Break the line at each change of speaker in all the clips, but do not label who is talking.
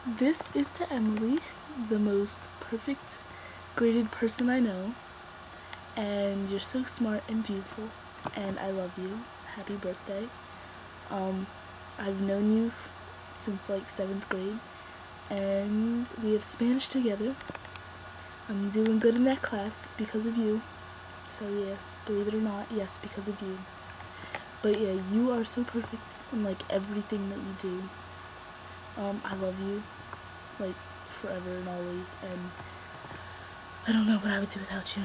This is to Emily, the most perfect graded person I know, and you're so smart and beautiful, and I love you. Happy birthday. I've known you since like 7th grade, and we have Spanish together. I'm doing good in that class because of you. So yeah, believe it or not, yes, because of you. But yeah, you are so perfect in like everything that you do. I love you, like forever and always, and I don't know what I would do without you.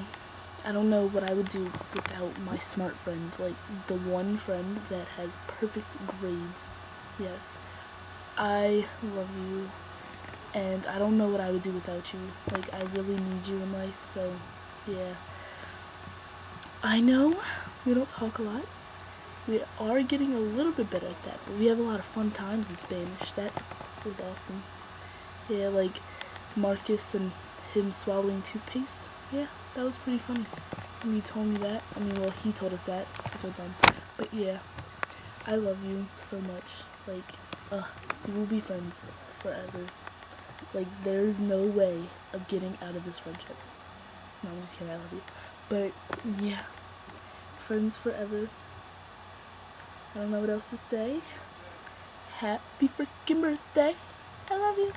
I don't know what I would do without my smart friend, like the one friend that has perfect grades. Yes, I love you, and I don't know what I would do without you. Like, I really need you in life, so yeah. I know we don't talk a lot. We are getting a little bit better at that, but we have a lot of fun times in Spanish. That was awesome. Yeah, like Marcus and him swallowing toothpaste. Yeah, that was pretty funny. When you told me that, I mean, well, he told us that. I feel dumb. But yeah, I love you so much. Like, we will be friends forever. Like, there's no way of getting out of this friendship. No, I'm just kidding, I love you. But yeah, friends forever. I don't know what else to say. Happy freaking birthday. I love you.